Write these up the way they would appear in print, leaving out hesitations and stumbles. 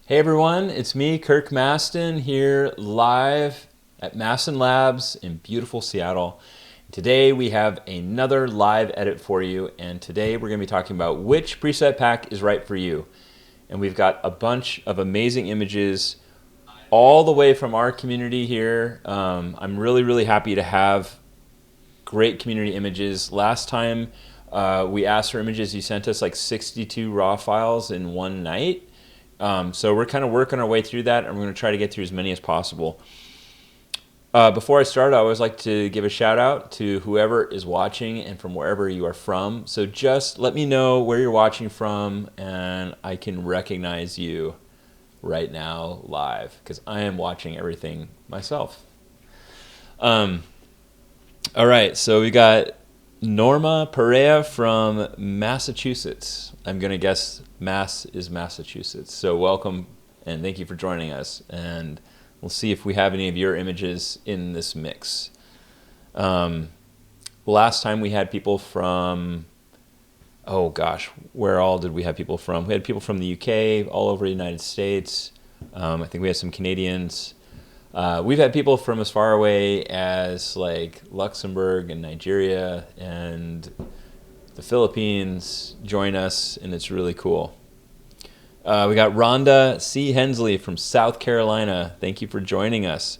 Hey everyone, it's me, Kirk Mastin, here live at Mastin Labs in beautiful Seattle. Today we have another live edit for you, and today we're going to be talking about which preset pack is right for you. And we've got a bunch of amazing images all the way from our community here. I'm really happy to have great community images. Last time we asked for images, you sent us like 62 raw files in one night. So we're kind of working our way through that, and we're going to try to get through as many as possible. Before I start, I always like to give a shout out to whoever is watching and from wherever you are from. So just let me know where you're watching from, and I can recognize you right now live, because I am watching everything myself. All right, so we got Norma Perea from Massachusetts. I'm going to guess Mass is Massachusetts. So welcome and thank you for joining us. And we'll see if we have any of your images in this mix. Last time we had people from, oh gosh, where all did we have people from? We had people from the UK, all over the United States. I think we had some Canadians. We've had people from as far away as like Luxembourg and Nigeria and the Philippines join us, and it's really cool. We got Rhonda C. Hensley from South Carolina. Thank you for joining us.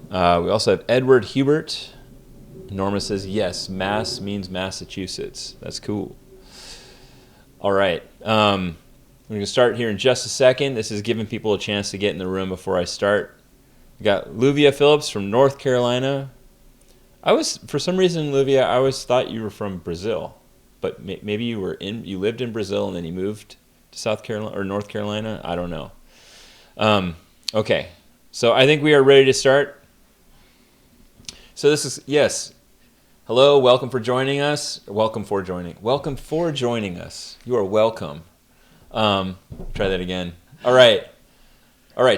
We also have Edward Hubert. Norma says, yes, Mass means Massachusetts. That's cool. All right. We're going to start here in just a second. This is giving people a chance to get in the room before I start. We got Luvia Phillips from North Carolina. For some reason, Luvia, I always thought you were from Brazil, but maybe you lived in Brazil and then you moved to South Carolina or North Carolina. I don't know. Okay, so I think we are ready to start. So this is, yes. Hello, welcome for joining us. Welcome for joining us. You are welcome. Try that again. All right.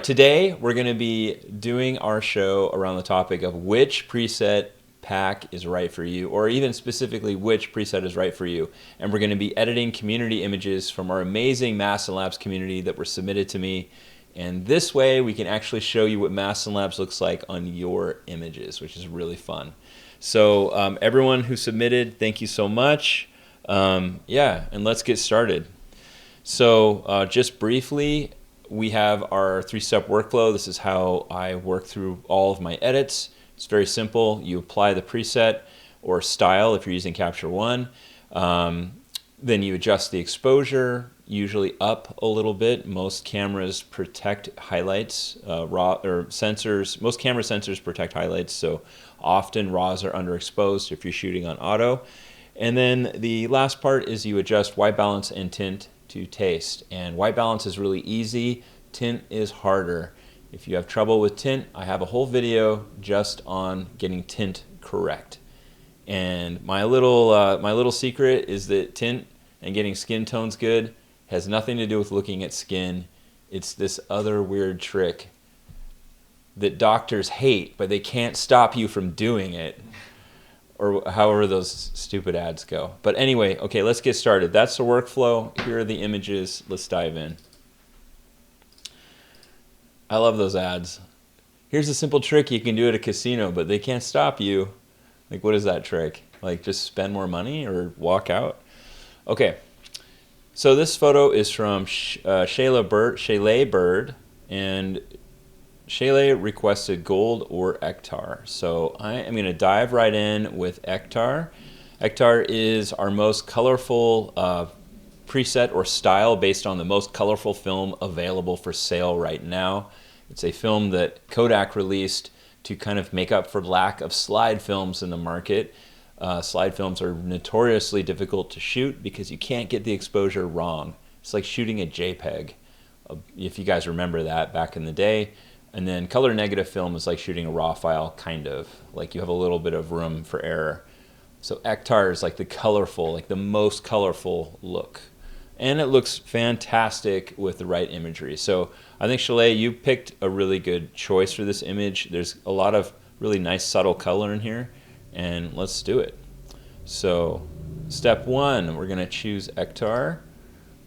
Today we're going to be doing our show around the topic of which preset pack is right for you, or even specifically which preset is right for you. And we're going to be editing community images from our amazing Mastin Labs community that were submitted to me. And this way we can actually show you what Mastin Labs looks like on your images, which is really fun. So everyone who submitted, thank you so much. Yeah, and let's get started. So just briefly, we have our 3-step workflow. This is how I work through all of my edits. It's very simple. You apply the preset or style if you're using Capture One. Then you adjust the exposure, usually up a little bit. Most cameras protect highlights, sensors. Most camera sensors protect highlights, so often RAWs are underexposed if you're shooting on auto. And then the last part is you adjust white balance and tint to taste. And white balance is really easy. Tint is harder. If you have trouble with tint, I have a whole video just on getting tint correct. And my little secret is that tint and getting skin tones good has nothing to do with looking at skin. It's this other weird trick that doctors hate, but they can't stop you from doing it. Or however those stupid ads go. But anyway, okay, let's get started. That's the workflow. Here are the images. Let's dive in. I love those ads. Here's a simple trick you can do at a casino, but they can't stop you. Like, what is that trick? Like, just spend more money or walk out? Okay, so this photo is from Shayla Bird, and Shayla requested gold or Ektar. So I am going to dive right in with Ektar. Ektar is our most colorful preset or style based on the most colorful film available for sale right now. It's a film that Kodak released to kind of make up for lack of slide films in the market. Slide films are notoriously difficult to shoot because you can't get the exposure wrong. It's like shooting a JPEG, if you guys remember that back in the day. And then color negative film is like shooting a raw file, kind of. Like you have a little bit of room for error. So Ektar is like the colorful, like the most colorful look. And it looks fantastic with the right imagery. So I think, Chalet, you picked a really good choice for this image. There's a lot of really nice subtle color in here, and let's do it. So step one, we're going to choose Ektar.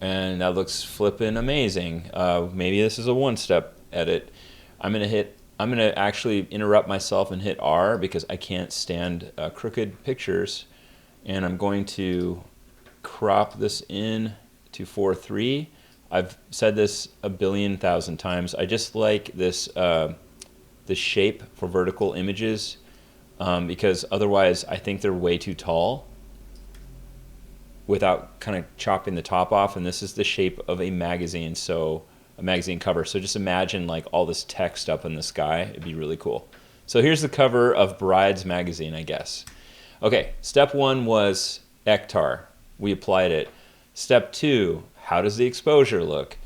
and that looks flippin' amazing. Maybe this is a one-step edit. I'm gonna actually interrupt myself and hit R because I can't stand crooked pictures, and I'm going to crop this in to 4:3. I've said this a billion thousand times. I just like this shape for vertical images because otherwise I think they're way too tall without kind of chopping the top off, and this is the shape of a magazine, so a magazine cover. So just imagine like all this text up in the sky. It'd be really cool. So here's the cover of Brides magazine, I guess. Okay, step 1 was Ektar. We applied it. Step 2, how does the exposure look?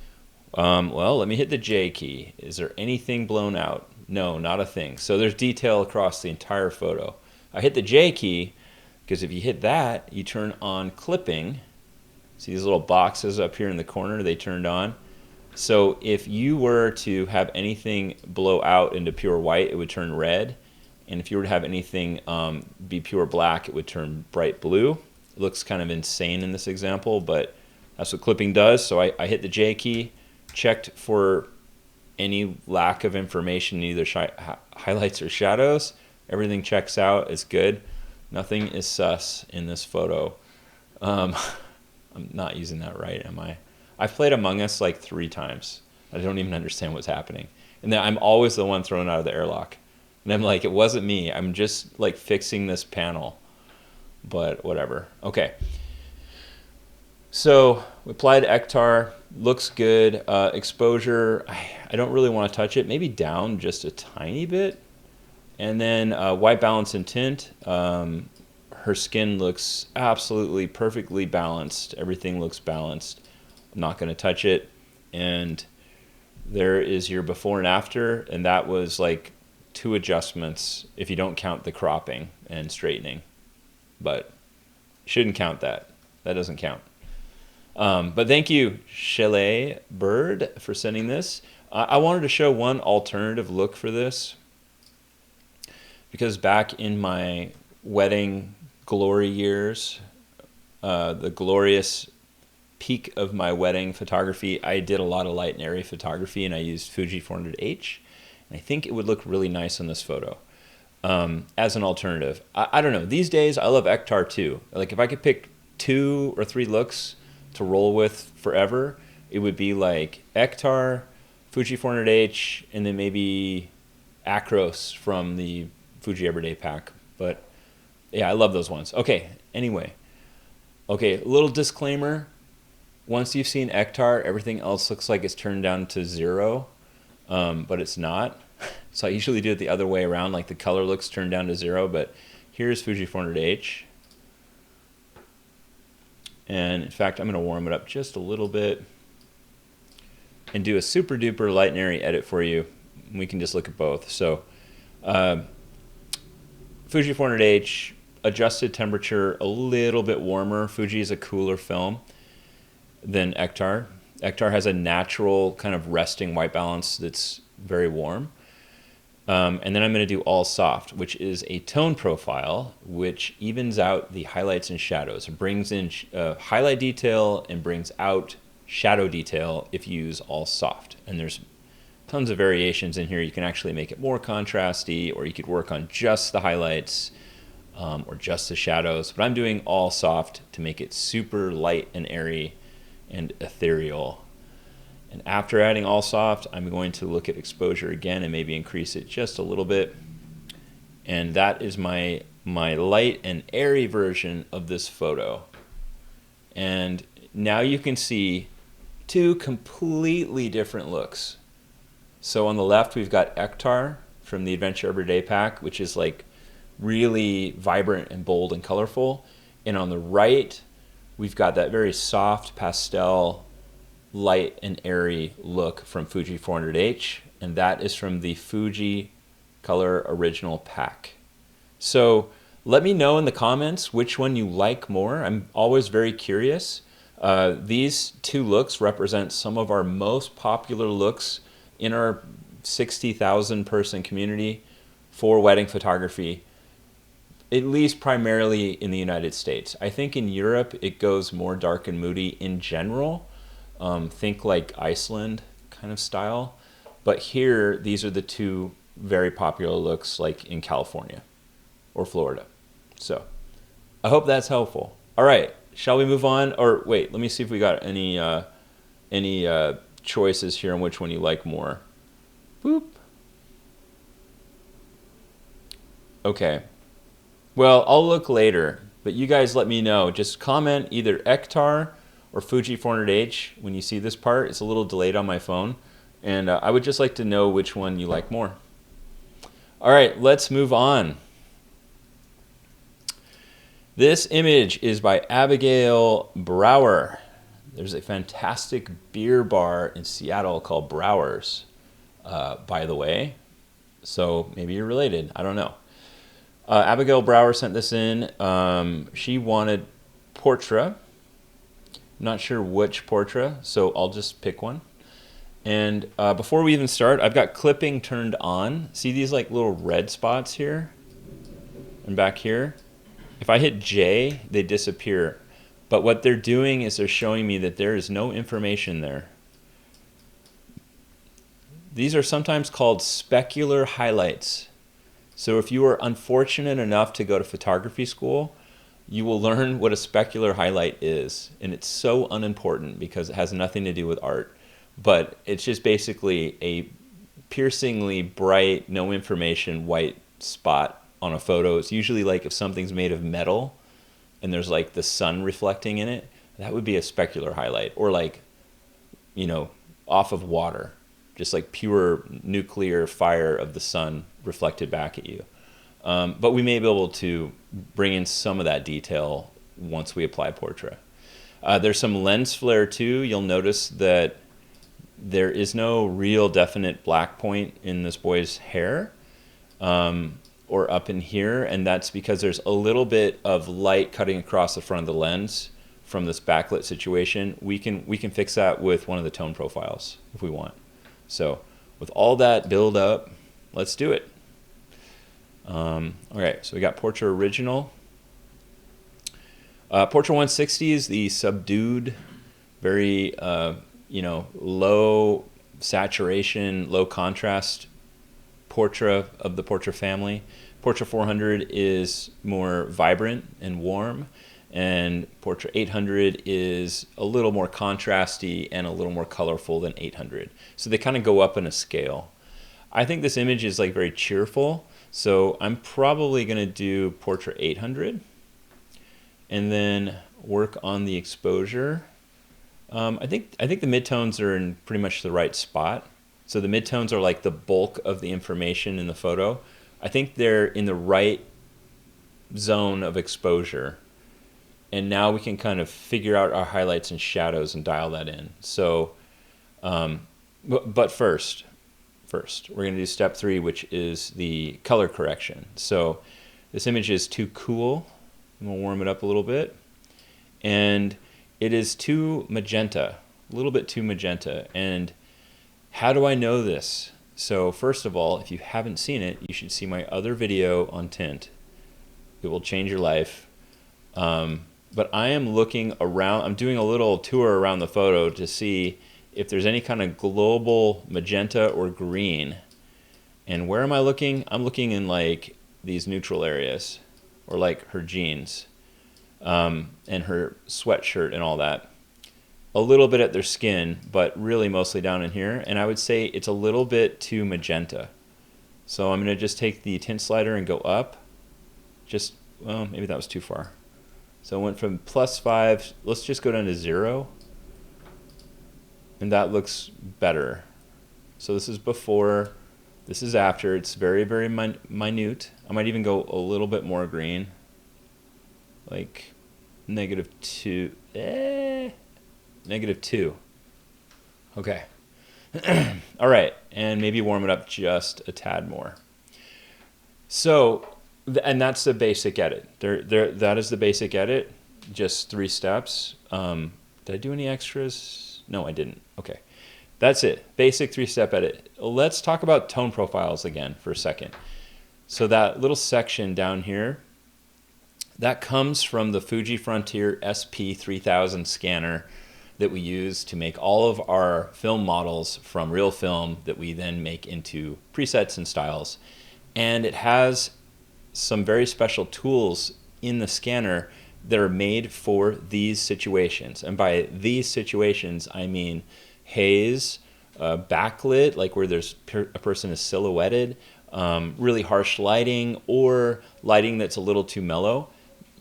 Well, let me hit the J key. Is there anything blown out? No, not a thing. So there's detail across the entire photo. I hit the J key because if you hit that, you turn on clipping. See these little boxes up here in the corner? They turned on. So if you were to have anything blow out into pure white, it would turn red. And if you were to have anything be pure black, it would turn bright blue. It looks kind of insane in this example, but that's what clipping does. So I hit the J key, checked for any lack of information, either highlights or shadows. Everything checks out. It's good. Nothing is sus in this photo. I'm not using that right, am I? I've played Among Us like 3 times. I don't even understand what's happening. And then I'm always the one thrown out of the airlock. And I'm like, it wasn't me. I'm just like fixing this panel. But whatever. Okay. So we applied Ektar. Looks good. Exposure, I don't really want to touch it. Maybe down just a tiny bit. And then white balance and tint. Her skin looks absolutely perfectly balanced. Everything looks balanced. I'm not going to touch it. And there is your before and after. And that was like 2 adjustments if you don't count the cropping and straightening. But shouldn't count that. That doesn't count. But thank you, Chalet Bird, for sending this. I wanted to show one alternative look for this, because back in my wedding glory years, the glorious peak of my wedding photography, I did a lot of light and airy photography, and I used Fuji 400H, and I think it would look really nice on this photo as an alternative. I don't know. These days, I love Ektar too. Like if I could pick 2 or 3 looks to roll with forever, it would be like Ektar, Fuji 400H, and then maybe Acros from the Fuji Everyday Pack. But yeah, I love those ones. Okay, anyway. Okay, little disclaimer. Once you've seen Ektar, everything else looks like it's turned down to 0, but it's not. So I usually do it the other way around, like the color looks turned down to 0, but here's Fuji 400H. And in fact, I'm going to warm it up just a little bit and do a super duper light and airy edit for you. We can just look at both. So Fuji 400H, adjusted temperature a little bit warmer. Fuji is a cooler film than Ektar. Ektar has a natural kind of resting white balance that's very warm. And then I'm going to do all soft, which is a tone profile, which evens out the highlights and shadows. It brings in highlight detail and brings out shadow detail if you use all soft. And there's tons of variations in here. You can actually make it more contrasty, or you could work on just the highlights or just the shadows. But I'm doing all soft to make it super light and airy and ethereal. And after adding all soft, I'm going to look at exposure again and maybe increase it just a little bit. And that is my light and airy version of this photo. And now you can see 2 completely different looks. So on the left, we've got Ektar from the Adventure Everyday Pack, which is like really vibrant and bold and colorful. And on the right, we've got that very soft pastel, light and airy look from Fuji 400H, and that is from the Fuji Color Original Pack. So let me know in the comments which one you like more. I'm always very curious. These 2 looks represent some of our most popular looks in our 60,000 person community for wedding photography, at least primarily in the United States. I think in Europe it goes more dark and moody in general, Think like Iceland kind of style. But here, these are the two very popular looks like in California or Florida. So I hope that's helpful. All right, shall we move on? Or wait, let me see if we got any choices here on which one you like more. Boop. Okay. Well, I'll look later, but you guys let me know. Just comment either Ektar or Fuji 400H when you see this part. It's a little delayed on my phone, and I would just like to know which one you like more. All right, let's move on. This image is by Abigail Brower. There's a fantastic beer bar in Seattle called Brower's, by the way. So maybe you're related. I don't know. Abigail Brower sent this in. She wanted portrait. I'm not sure which portrait, so I'll just pick one. And before we even start, I've got clipping turned on. See these like little red spots here and back here? If I hit J, they disappear. But what they're doing is they're showing me that there is no information there. These are sometimes called specular highlights. So if you are unfortunate enough to go to photography school, you will learn what a specular highlight is. And it's so unimportant because it has nothing to do with art. But it's just basically a piercingly bright, no information white spot on a photo. It's usually like if something's made of metal and there's like the sun reflecting in it, that would be a specular highlight. Or like, you know, off of water, just like pure nuclear fire of the sun reflected back at you. But we may be able to bring in some of that detail once we apply portrait. There's some lens flare too. You'll notice that there is no real definite black point in this boy's hair or up in here, and that's because there's a little bit of light cutting across the front of the lens from this backlit situation. We can fix that with one of the tone profiles if we want. So with all that build up, let's do it. All right, so we got Portrait Original. Portrait 160 is the subdued, very low saturation, low contrast portrait of the Portrait family. Portrait 400 is more vibrant and warm, and Portrait 800 is a little more contrasty and a little more colorful than 800. So they kind of go up in a scale. I think this image is like very cheerful, so I'm probably going to do Portrait 800 and then work on the exposure. I think the midtones are in pretty much the right spot. So the midtones are like the bulk of the information in the photo. I think they're in the right zone of exposure. And now we can kind of figure out our highlights and shadows and dial that in. So, but first, we're going to do step 3, which is the color correction. So this image is too cool. I'm going to warm it up a little bit. And it is too magenta, a little bit too magenta. And how do I know this? So first of all, if you haven't seen it, you should see my other video on tint. It will change your life. But I am looking around, I'm doing a little tour around the photo to see if there's any kind of global magenta or green. And where am I looking? I'm looking in like these neutral areas, or like her jeans and her sweatshirt and all that. A little bit at their skin, but really mostly down in here. And I would say it's a little bit too magenta. So I'm going to just take the tint slider and go up. Well, maybe that was too far. So I went from +5, let's just go down to 0. And that looks better. So this is before, this is after. It's very, very minute. I might even go a little bit more green. Like -2. -2. Okay. All right. And maybe warm it up just a tad more. So, and that's the basic edit. That is the basic edit. Just 3 steps. Did I do any extras? No, I didn't. Okay. That's it. Basic 3-step edit. Let's talk about tone profiles again for a second. So that little section down here, that comes from the Fuji Frontier SP3000 scanner that we use to make all of our film models from real film that we then make into presets and styles. And it has some very special tools in the scanner that are made for these situations. And by these situations, I mean haze, backlit, like where there's a person is silhouetted, really harsh lighting, or lighting that's a little too mellow.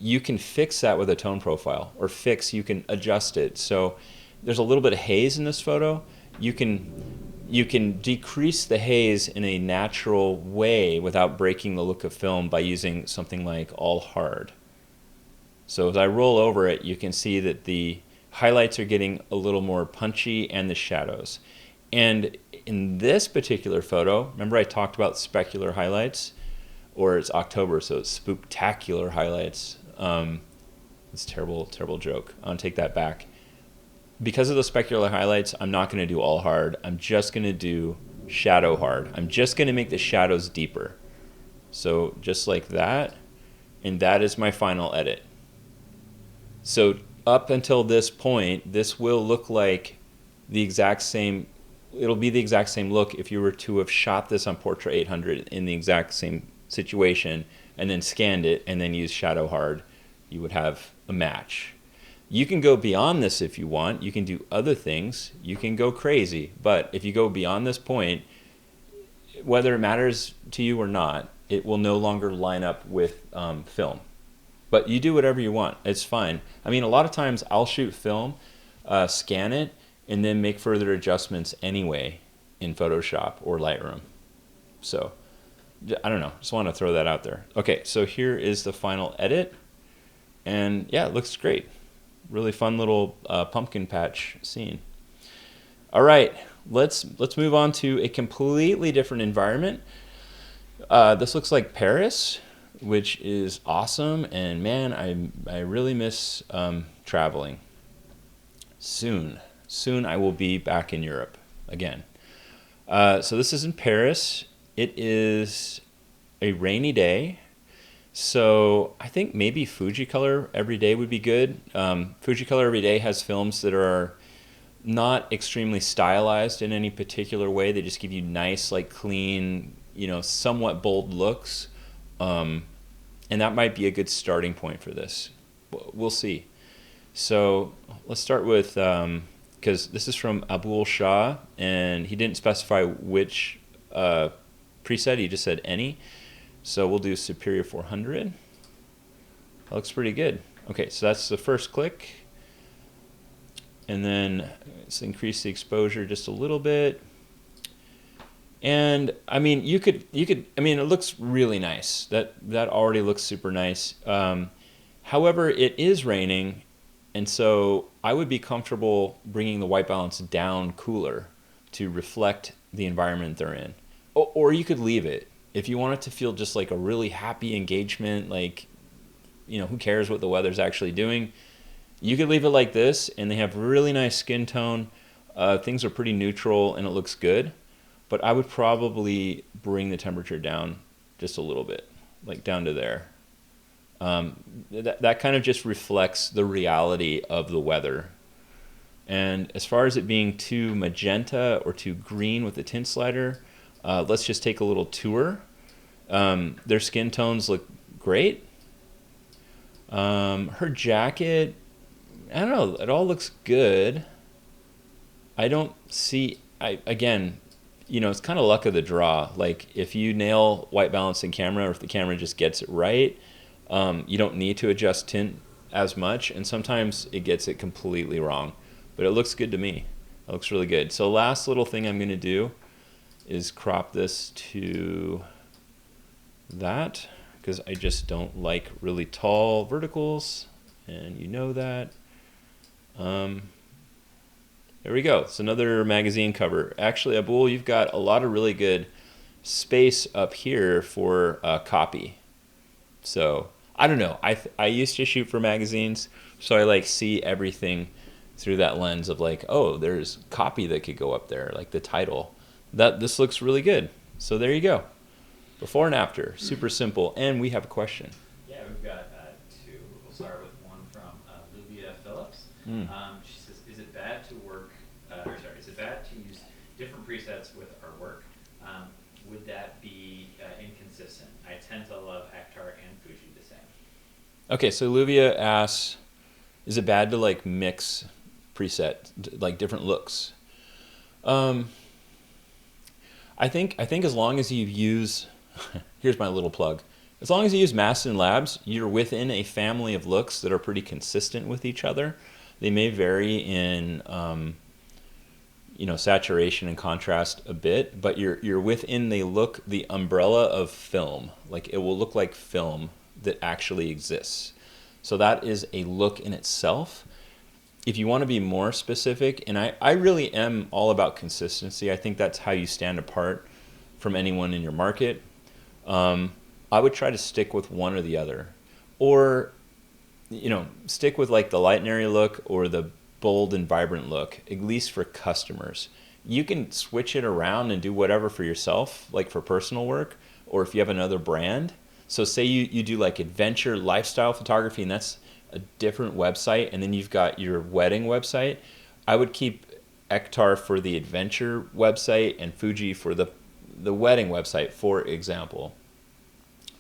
You can fix that with a tone profile, or you can adjust it. So there's a little bit of haze in this photo. You can decrease the haze in a natural way without breaking the look of film by using something like all hard. So as I roll over it, you can see that the highlights are getting a little more punchy and the shadows. And in this particular photo, remember I talked about specular highlights? Or it's October, so it's spooktacular highlights. It's a terrible joke. I'll take that back. Because of the specular highlights, I'm not going to do all hard. I'm just going to do shadow hard. I'm just going to make the shadows deeper. So just like that. And that is my final edit. So up until this point, this will look like the exact same. It'll be the exact same look if you were to have shot this on Portra 800 in the exact same situation and then scanned it and then used shadow hard. You would have a match. You can go beyond this if you want. You can do other things. You can go crazy. But if you go beyond this point, whether it matters to you or not, it will no longer line up with film. But you do whatever you want. It's fine. I mean, a lot of times I'll shoot film, scan it, and then make further adjustments anyway in Photoshop or Lightroom. So I don't know. Just want to throw that out there. Okay, so here is the final edit. And yeah, it looks great. Really fun little pumpkin patch scene. All right, let's move on to a completely different environment. This looks like Paris, which is awesome. And man, I really miss traveling. Soon I will be back in Europe again. So this is in Paris. It is a rainy day. So I think maybe Fujicolor every day would be good. Fujicolor every day has films that are not extremely stylized in any particular way. They just give you nice, like clean, somewhat bold looks. And that might be a good starting point for this. We'll see. So let's start with, because this is from Abul Shah, and he didn't specify which preset, he just said any. So we'll do Superior 400. That looks pretty good. Okay, so that's the first click. And then let's increase the exposure just a little bit. And I mean, I mean, it looks really nice. That already looks super nice. However, it is raining, and so I would be comfortable bringing the white balance down cooler to reflect the environment they're in. Or you could leave it. If you want it to feel just like a really happy engagement, like, who cares what the weather's actually doing, you could leave it like this, and they have really nice skin tone. Things are pretty neutral, and it looks good. But I would probably bring the temperature down just a little bit, like down to there. That kind of just reflects the reality of the weather. And as far as it being too magenta or too green with the tint slider, let's just take a little tour. Their skin tones look great. Her jacket, I don't know, it all looks good. I don't see, again, it's kind of luck of the draw. Like if you nail white balance in camera, or if the camera just gets it right, you don't need to adjust tint as much, and sometimes it gets it completely wrong. But it looks good to me. It looks really good. So last little thing I'm going to do is crop this to that, because I just don't like really tall verticals, and you know that. There we go. It's another magazine cover. Actually, Abul, you've got a lot of really good space up here for copy. So I don't know. I used to shoot for magazines, so I like see everything through that lens of like, oh, there's copy that could go up there, like the title. This looks really good. So there you go. Before and after. Super simple. And we have a question. Yeah, we've got two. We'll start with one from Lubia Phillips. She says, is it bad Okay, so Luvia asks, is it bad to like mix preset, like different looks? Um, I think as long as you use, here's my little plug. As long as you use Mastin Labs, you're within a family of looks that are pretty consistent with each other. They may vary in saturation and contrast a bit, but you're within the umbrella of film. Like it will look like film that actually exists. So that is a look in itself. If you want to be more specific, and I really am all about consistency. I think that's how you stand apart from anyone in your market. I would try to stick with one or the other, or stick with like the light and airy look or the bold and vibrant look, at least for customers. You can switch it around and do whatever for yourself, like for personal work, or if you have another brand. So say you do like adventure lifestyle photography, and that's a different website, and then you've got your wedding website. I would keep Ektar for the adventure website and Fuji for the wedding website, for example.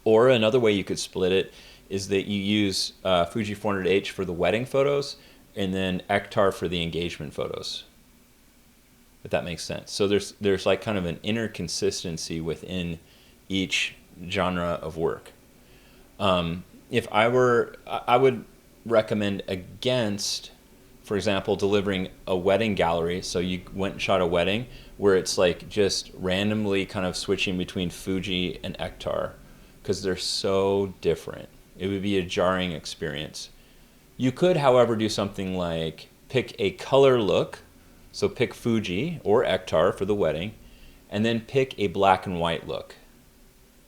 Or another way you could split it is that you use Fuji 400H for the wedding photos and then Ektar for the engagement photos, if that makes sense. So there's like kind of an inner consistency within each genre of work. If I would recommend against, for example, delivering a wedding gallery. So you went and shot a wedding where it's like just randomly kind of switching between Fuji and Ektar, because they're so different. It would be a jarring experience. You could, however, do something like pick a color look. So pick Fuji or Ektar for the wedding, and then pick a black and white look.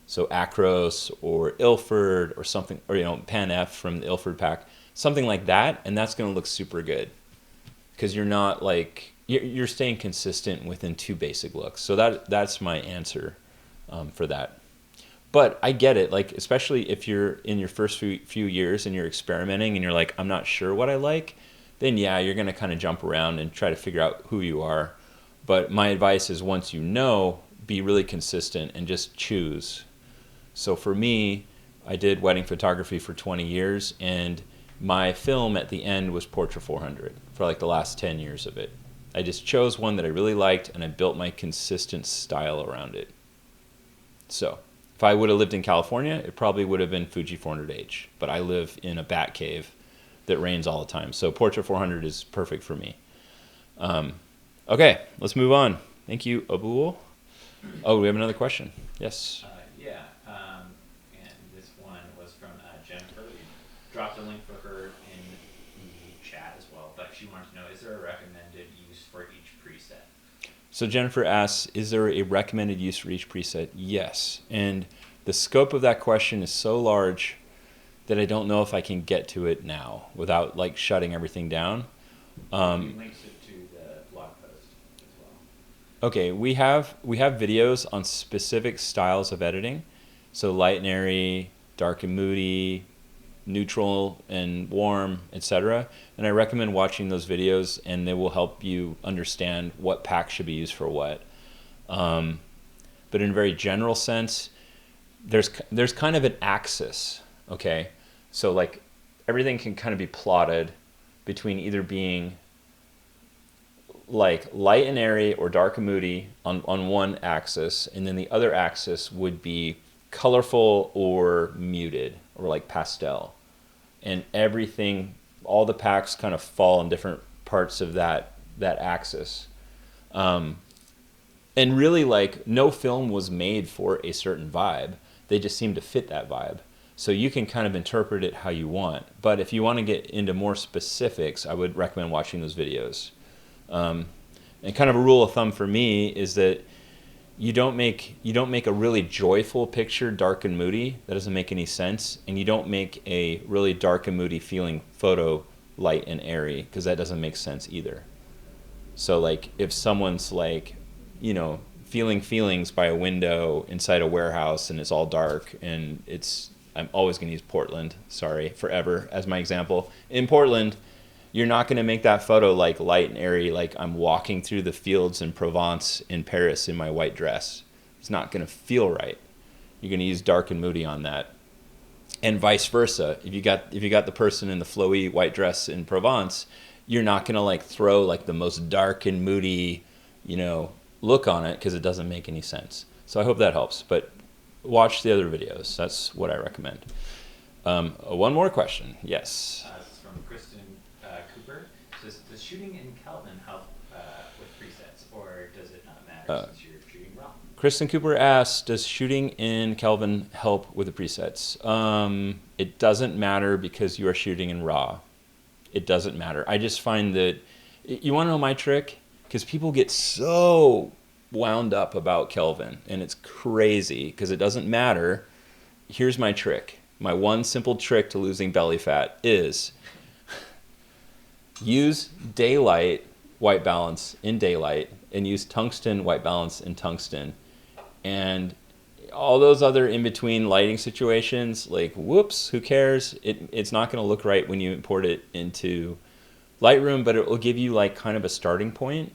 So Acros or Ilford or something, or Pan F from the Ilford pack, something like that, and that's going to look super good because you're not like you're staying consistent within two basic looks. So that's my answer for that. But I get it, like especially if you're in your first few years and you're experimenting and you're like, I'm not sure what I like, then yeah, you're going to kind of jump around and try to figure out who you are. But my advice is once you know, be really consistent and just choose. So for me, I did wedding photography for 20 years, and my film at the end was Portrait 400 for like the last 10 years of it. I just chose one that I really liked, and I built my consistent style around it. So if I would have lived in California, it probably would have been Fuji 400H, but I live in a bat cave that rains all the time. So Portrait 400 is perfect for me. Okay, let's move on. Thank you, Abul. Oh, we have another question. Yes. Yeah, and this one was from Jennifer. We dropped a link for her in the chat as well, but she wanted to know, is there a recommended use for each preset? So Jennifer asks, is there a recommended use for each preset? Yes. And the scope of that question is so large that I don't know if I can get to it now without like shutting everything down. He links it to the blog post as well. Okay, we have videos on specific styles of editing. So light and airy, dark and moody, neutral and warm, etc. And I recommend watching those videos, and they will help you understand what pack should be used for what. But in a very general sense, there's kind of an axis, okay? So like everything can kind of be plotted between either being like light and airy or dark and moody on one axis, and then the other axis would be colorful or muted or like pastel. And everything, all the packs kind of fall in different parts of that axis. And really, like, no film was made for a certain vibe. They just seem to fit that vibe. So you can kind of interpret it how you want. But if you want to get into more specifics, I would recommend watching those videos. And kind of a rule of thumb for me is that you don't make a really joyful picture dark and moody. That doesn't make any sense. And you don't make a really dark and moody feeling photo light and airy, because that doesn't make sense either. So like if someone's like, feeling feelings by a window inside a warehouse and it's all dark, and I'm always going to use Portland, sorry, forever as my example. In Portland, you're not going to make that photo like light and airy, like I'm walking through the fields in Provence in Paris in my white dress. It's not going to feel right. You're going to use dark and moody on that. and vice versa. If you got the person in the flowy white dress in Provence, you're not gonna like throw like the most dark and moody, you know, look on it because it doesn't make any sense. So I hope that helps. But watch the other videos. That's what I recommend. One more question. Yes. This is from Kristen Cooper. It says, does shooting in Kelvin help with presets, or does it not matter since you're shooting raw? Kristen Cooper asks, does shooting in Kelvin help with the presets? It doesn't matter because you are shooting in RAW. It doesn't matter. I just find that, you want to know my trick? Because people get so wound up about Kelvin, and it's crazy because it doesn't matter. Here's my trick. My one simple trick to losing belly fat is use daylight white balance in daylight and use tungsten white balance in tungsten. And all those other in-between lighting situations, like, whoops, who cares? It's not going to look right when you import it into Lightroom, but it will give you like kind of a starting point,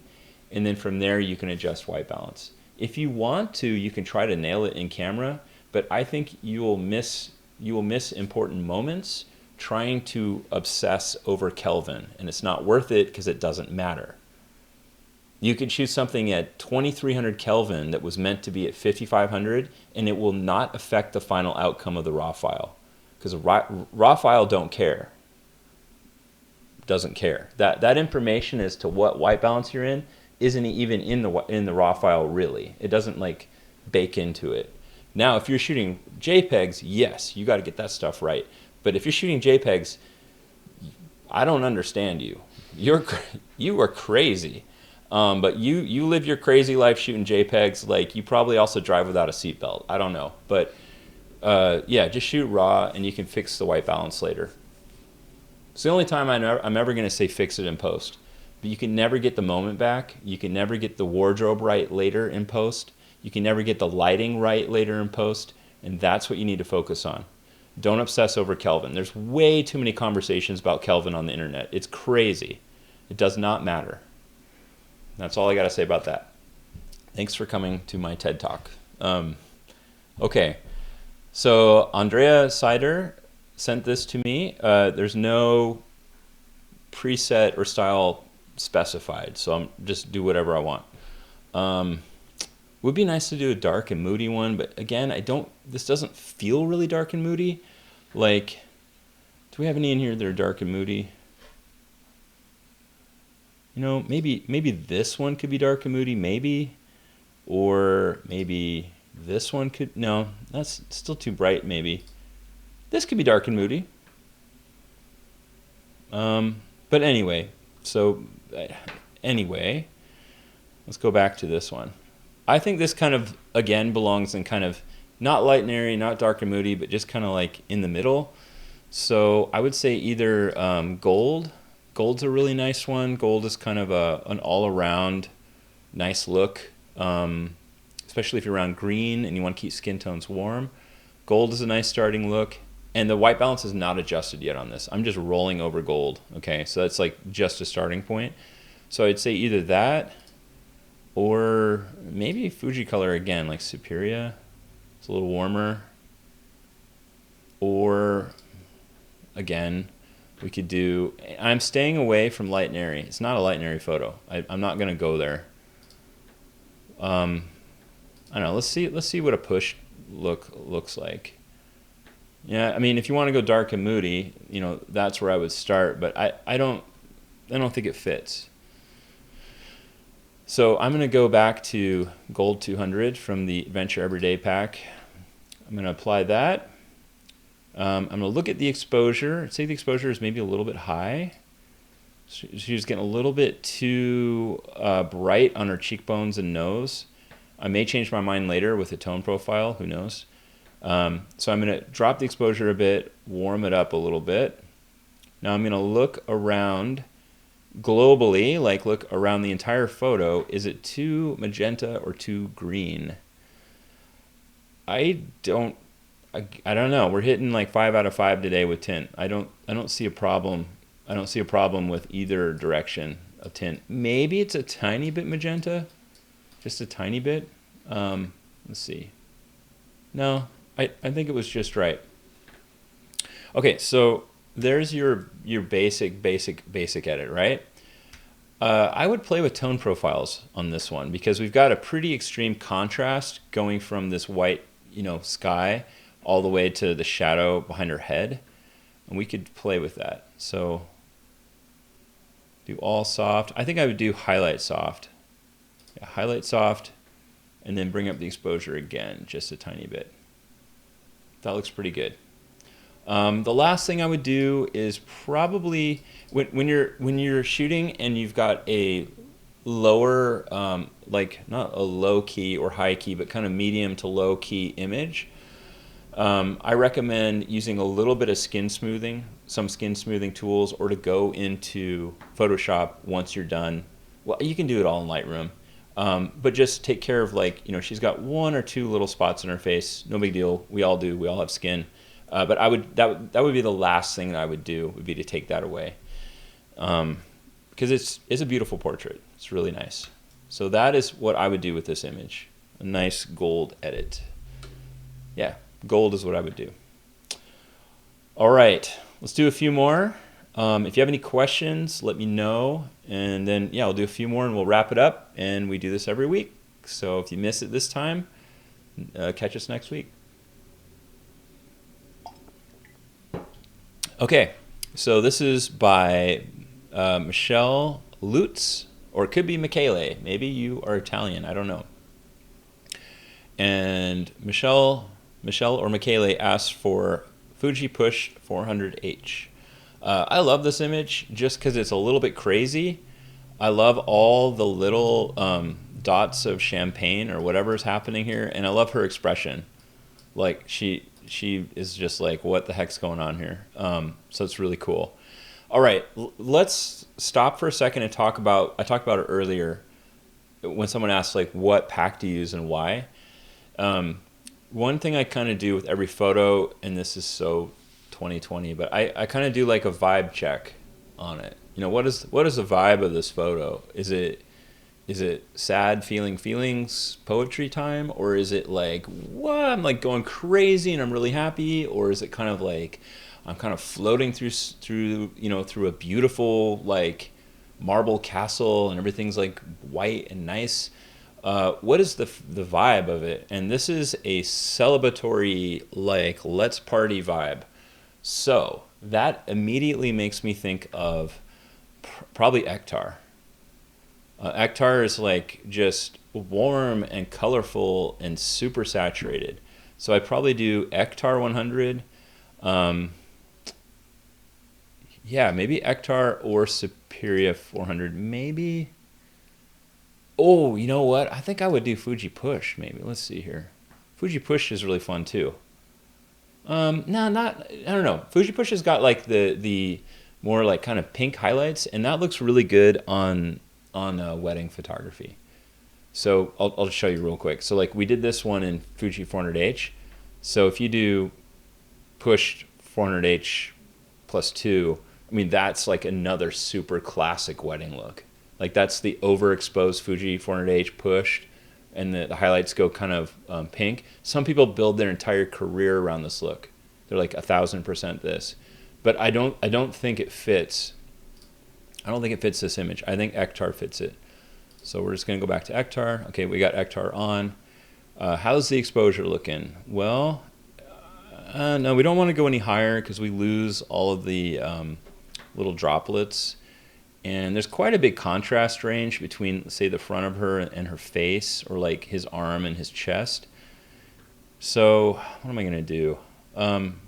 and then from there you can adjust white balance. If you want to, you can try to nail it in camera, but I think you will miss important moments trying to obsess over Kelvin, and it's not worth it because it doesn't matter. You could shoot something at 2300 Kelvin that was meant to be at 5500, and it will not affect the final outcome of the raw file, because the raw file doesn't care. That information as to what white balance you're in isn't even in the raw file really. It doesn't like bake into it. Now, if you're shooting JPEGs, yes, you got to get that stuff right. But if you're shooting JPEGs, I don't understand you. You are crazy. But you live your crazy life shooting JPEGs. Like, you probably also drive without a seatbelt. I don't know. But yeah, just shoot raw, and you can fix the white balance later. It's the only time I'm ever going to say fix it in post. But you can never get the moment back. You can never get the wardrobe right later in post. You can never get the lighting right later in post. And that's what you need to focus on. Don't obsess over Kelvin. There's way too many conversations about Kelvin on the internet. It's crazy. It does not matter. That's all I got to say about that. Thanks for coming to my TED Talk. Okay, so Andrea Sider sent this to me. There's no preset or style specified, so I'm just do whatever I want. Would be nice to do a dark and moody one, but again, this doesn't feel really dark and moody. Like, do we have any in here that are dark and moody? You know, maybe this one could be dark and moody, maybe. Or maybe this one could, no, that's still too bright, maybe. This could be dark and moody. But anyway, let's go back to this one. I think this kind of, again, belongs in kind of not light and airy, not dark and moody, but just kind of like in the middle. So I would say either gold. Gold's a really nice one. Gold is kind of an all-around nice look, especially if you're around green and you want to keep skin tones warm. Gold is a nice starting look. And the white balance is not adjusted yet on this. I'm just rolling over gold, okay? So that's like just a starting point. So I'd say either that or maybe Fuji color again, like Superia. It's a little warmer. Or, again, we could do, I'm staying away from light and airy. It's not a light and airy photo. I'm not going to go there. I don't know. Let's see what a push look looks like. Yeah, I mean, if you want to go dark and moody, you know, that's where I would start. But I don't think it fits. So I'm going to go back to Gold 200 from the Adventure Everyday pack. I'm going to apply that. I'm going to look at the exposure. I'd say the exposure is maybe a little bit high. She's getting a little bit too bright on her cheekbones and nose. I may change my mind later with the tone profile. Who knows? So I'm going to drop the exposure a bit, warm it up a little bit. Now I'm going to look around globally, like look around the entire photo. Is it too magenta or too green? I don't know. We're hitting like 5 out of 5 today with tint. I don't see a problem. I don't see a problem with either direction of tint. Maybe it's a tiny bit magenta, just a tiny bit. Let's see. No, I think it was just right. Okay, so there's your basic edit, right? I would play with tone profiles on this one because we've got a pretty extreme contrast going from this white, sky all the way to the shadow behind her head. And we could play with that. So do all soft. I think I would do highlight soft. Yeah, highlight soft, and then bring up the exposure again just a tiny bit. That looks pretty good. The last thing I would do is probably when you're shooting and you've got a lower, like not a low key or high key, but kind of medium to low key image. I recommend using a little bit of some skin smoothing tools, or to go into Photoshop once you're done. Well, you can do it all in Lightroom, but just take care of, like, she's got one or two little spots in her face. No big deal. We all do. We all have skin. But that would be the last thing that I would do, would be to take that away, because it's a beautiful portrait. It's really nice. So that is what I would do with this image. A nice gold edit. Yeah, gold is what I would do. All right, let's do a few more. If you have any questions, let me know, and then I'll do a few more and we'll wrap it up. And we do this every week. So if you miss it this time, catch us next week. Okay, so this is by Michelle Lutz, or it could be Michele. Maybe you are Italian, I don't know. And Michelle or Michele asked for Fuji Push 400H. I love this image just because it's a little bit crazy. I love all the little dots of champagne or whatever is happening here, and I love her expression. Like, she is just like, what the heck's going on here? So it's really cool. All right, let's stop for a second and talk about, I talked about it earlier when someone asked, like, what pack to use and why. One thing I kind of do with every photo, and this is so 2020, but I kind of do like a vibe check on it. What is the vibe of this photo? Is it sad feelings, poetry time? Or is it like, what, I'm like going crazy and I'm really happy? Or is it kind of like, I'm kind of floating through a beautiful, like, marble castle and everything's like white and nice? What is the vibe of it? And this is a celebratory, like, let's party vibe. So that immediately makes me think of probably Ektar. Ektar is like just warm and colorful and super saturated. So I probably do Ektar 100. Maybe Ektar or Superior 400. Maybe. Oh, you know what? I think I would do Fuji Push. Maybe. Let's see here. Fuji Push is really fun too. I don't know. Fuji Push has got like the more like kind of pink highlights, and that looks really good on wedding photography. So I'll just show you real quick. So like we did this one in Fuji 400H. So if you do Push 400H plus 2, I mean, that's like another super classic wedding look. Like that's the overexposed Fuji 400H pushed, and the highlights go kind of pink. Some people build their entire career around this look. They're like 1,000% this, but I don't think it fits. I don't think it fits this image. I think Ektar fits it. So we're just gonna go back to Ektar. Okay, we got Ektar on. How's the exposure looking? Well, no, we don't want to go any higher because we lose all of the little droplets. And there's quite a big contrast range between, say, the front of her and her face, or like his arm and his chest. So what am I gonna do? I mean,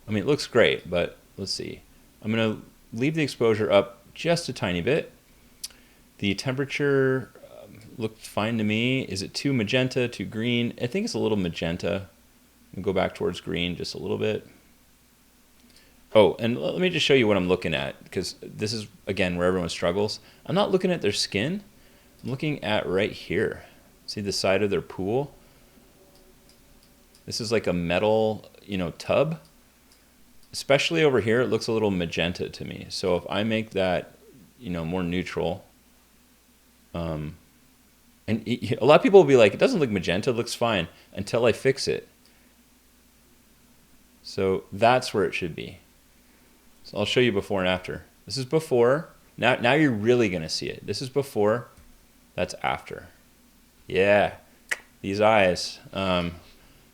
it looks great, but let's see. I'm gonna leave the exposure up just a tiny bit. The temperature looked fine to me. Is it too magenta, too green? I think it's a little magenta. I'll go back towards green just a little bit. Oh, and let me just show you what I'm looking at, because this is, again, where everyone struggles. I'm not looking at their skin. I'm looking at right here. See the side of their pool? This is like a metal, tub. Especially over here, it looks a little magenta to me. So if I make that, more neutral, and a lot of people will be like, it doesn't look magenta, it looks fine, until I fix it. So that's where it should be. So I'll show you before and after. This is before. Now you're really gonna see it. This is before, that's after. Yeah, these eyes. But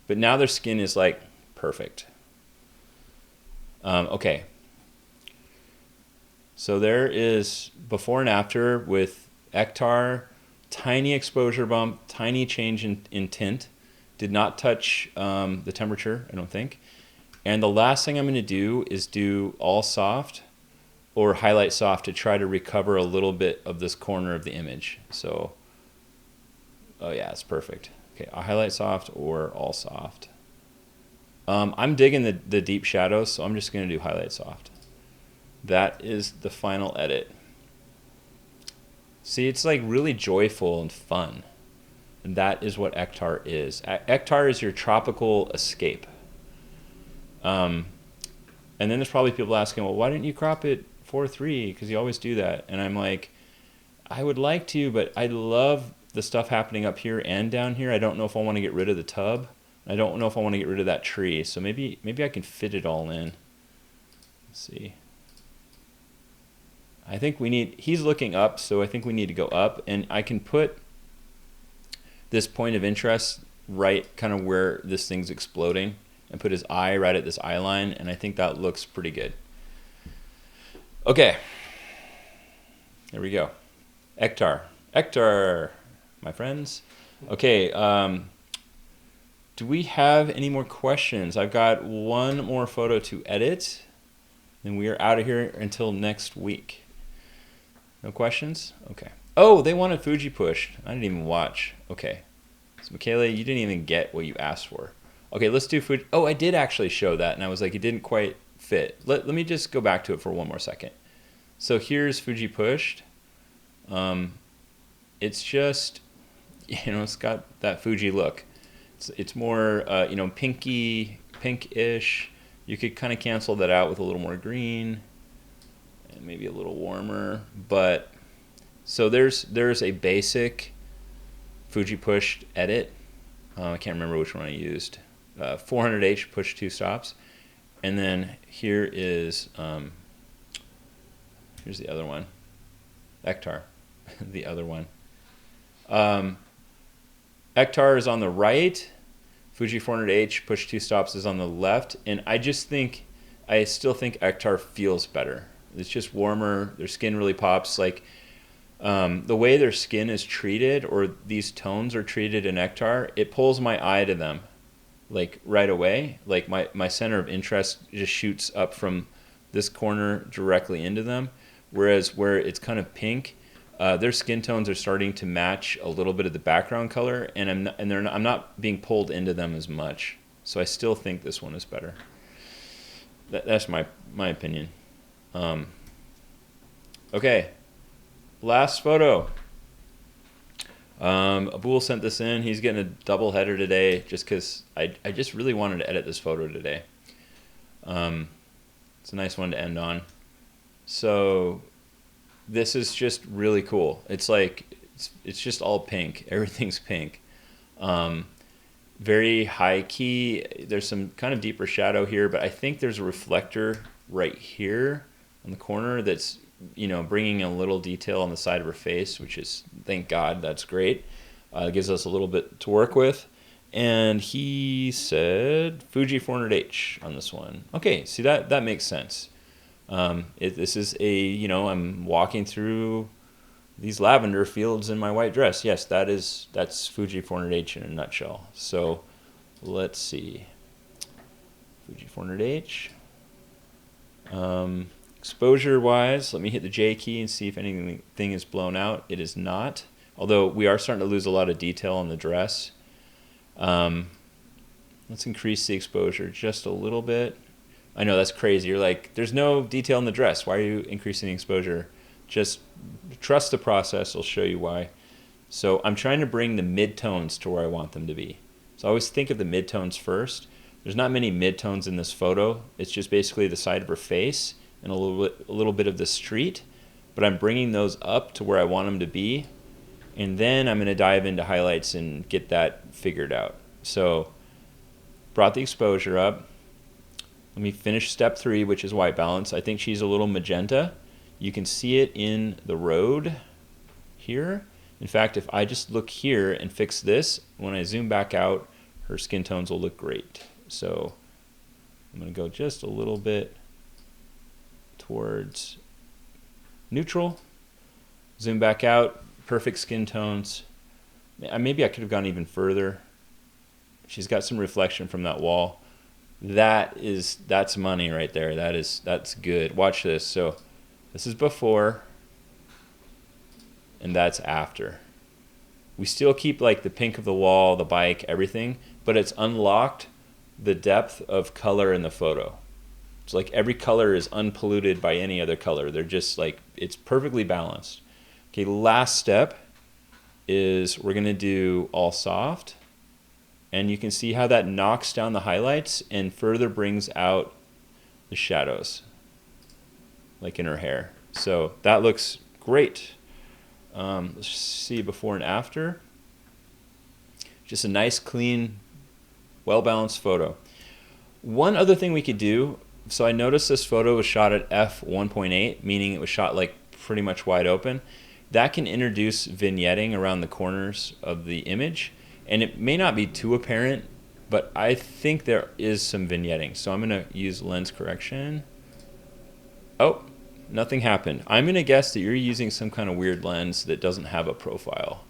now their skin is like perfect. Okay. So there is before and after with Ektar, tiny exposure bump, tiny change in tint. Did not touch the temperature, I don't think. And the last thing I'm going to do is do all soft or highlight soft to try to recover a little bit of this corner of the image. So, oh yeah, it's perfect. Okay, I'll highlight soft or all soft. I'm digging the deep shadows, so I'm just going to do highlight soft. That is the final edit. See, it's like really joyful and fun. And that is what Ektar is. Ektar is your tropical escape. And then there's probably people asking, well, why didn't you crop it 4:3? Because you always do that. And I'm like, I would like to, but I love the stuff happening up here and down here. I don't know if I want to get rid of the tub. I don't know if I want to get rid of that tree. So maybe I can fit it all in. Let's see. I think he's looking up, so I think we need to go up. And I can put this point of interest right kind of where this thing's exploding and put his eye right at this eye line, and I think that looks pretty good. Okay, there we go. Ektar, my friends. Okay, do we have any more questions? I've got one more photo to edit, and we are out of here until next week. No questions? Okay. Oh, they wanted Fuji pushed. I didn't even watch. Okay. So Michaela, you didn't even get what you asked for. Okay, let's do Fuji. Oh, I did actually show that, and I was like, it didn't quite fit. Let me just go back to it for one more second. So here's Fuji pushed. It's just, it's got that Fuji look. It's more, pinkish. You could kind of cancel that out with a little more green and maybe a little warmer. But so there's a basic Fuji pushed edit. I can't remember which one I used. 400H push 2 stops. And then here is, here's the other one. Ektar, the other one. Ektar is on the right. Fuji 400H push 2 stops is on the left. And I still think Ektar feels better. It's just warmer. Their skin really pops. Like the way their skin is treated, or these tones are treated in Ektar, it pulls my eye to them like right away. Like my center of interest just shoots up from this corner directly into them. Whereas where it's kind of pink, their skin tones are starting to match a little bit of the background color, and I'm not being pulled into them as much. So I still think this one is better. That's my opinion. Okay, last photo. Abul sent this in. He's getting a double header today just because I just really wanted to edit this photo today. It's a nice one to end on. So this is just really cool. It's like it's just all pink. Everything's pink. Very high key. There's some kind of deeper shadow here, but I think there's a reflector right here on the corner that's bringing a little detail on the side of her face, which is, thank God, that's great. It gives us a little bit to work with. And he said Fuji 400H on this one. Okay, see that makes sense. This is I'm walking through these lavender fields in my white dress. Yes, that's Fuji 400H in a nutshell. So let's see. Fuji 400H. Exposure wise, let me hit the J key and see if anything is blown out. It is not, although we are starting to lose a lot of detail on the dress. Let's increase the exposure just a little bit. I know that's crazy. You're like, there's no detail in the dress. Why are you increasing the exposure? Just trust the process. I'll show you why. So I'm trying to bring the mid-tones to where I want them to be. So I always think of the mid-tones first. There's not many mid-tones in this photo. It's just basically the side of her face and a little bit of the street. But I'm bringing those up to where I want them to be. And then I'm going to dive into highlights and get that figured out. So brought the exposure up. Let me finish step 3, which is white balance. I think she's a little magenta. You can see it in the road here. In fact, if I just look here and fix this, when I zoom back out, her skin tones will look great. So I'm going to go just a little bit towards neutral. Zoom back out, perfect skin tones. Maybe I could have gone even further. She's got some reflection from that wall. That's money right there. That's good. Watch this. So this is before, and that's after. We still keep like the pink of the wall, the bike, everything, but it's unlocked the depth of color in the photo. It's like every color is unpolluted by any other color. They're just like, it's perfectly balanced. Okay, last step is we're gonna do all soft, and you can see how that knocks down the highlights and further brings out the shadows, like in her hair. So that looks great. Let's see before and after. Just a nice, clean, well-balanced photo. One other thing we could do, so I noticed this photo was shot at f1.8, meaning it was shot like pretty much wide open. That can introduce vignetting around the corners of the image, and it may not be too apparent, but I think there is some vignetting. So I'm gonna use lens correction. Oh, nothing happened. I'm gonna guess that you're using some kind of weird lens that doesn't have a profile.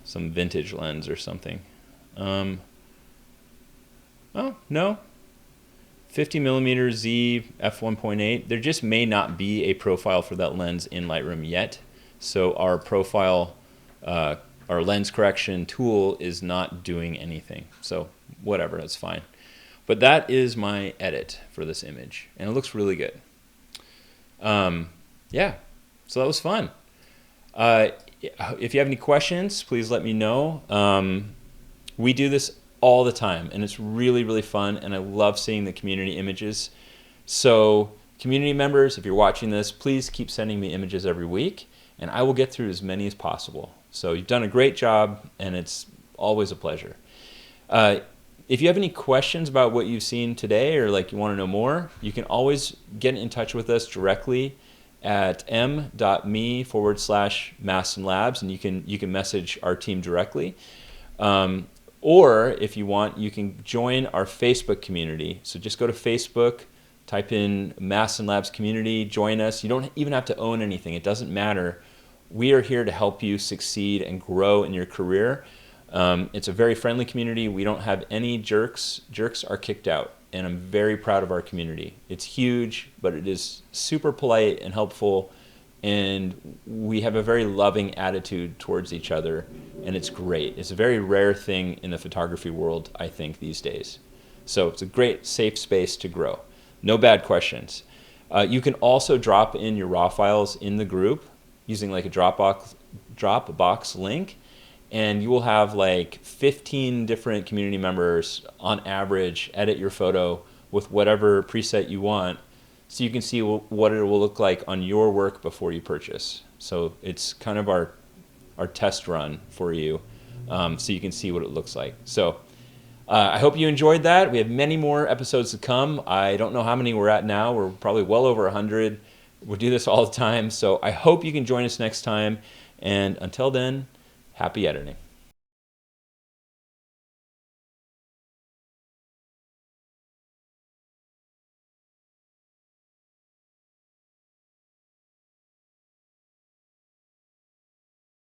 Some vintage lens or something. Oh, no. 50mm Z f1.8. There just may not be a profile for that lens in Lightroom yet. So our profile, our lens correction tool is not doing anything. So whatever, that's fine. But that is my edit for this image, and it looks really good. Yeah, so that was fun. If you have any questions, please let me know. We do this all the time, and it's really, really fun, and I love seeing the community images. So community members, if you're watching this, please keep sending me images every week, and I will get through as many as possible. So you've done a great job, and it's always a pleasure. If you have any questions about what you've seen today, or like you want to know more, you can always get in touch with us directly at m.me/Mastin Labs, and you can message our team directly. Or if you want, you can join our Facebook community. So just go to Facebook, type in Mastin Labs community, join us. You don't even have to own anything. It doesn't matter. We are here to help you succeed and grow in your career. It's a very friendly community. We don't have any jerks. Jerks are kicked out, and I'm very proud of our community. It's huge, but it is super polite and helpful, and we have a very loving attitude towards each other, and it's great. It's a very rare thing in the photography world, I think, these days. So it's a great, safe space to grow. No bad questions. You can also drop in your raw files in the group using like a Dropbox link, and you will have like 15 different community members on average edit your photo with whatever preset you want, so you can see what it will look like on your work before you purchase. So it's kind of our test run for you, so you can see what it looks like. So I hope you enjoyed that. We have many more episodes to come. I don't know how many we're at now. We're probably well over 100. We do this all the time, so I hope you can join us next time. And until then, happy editing.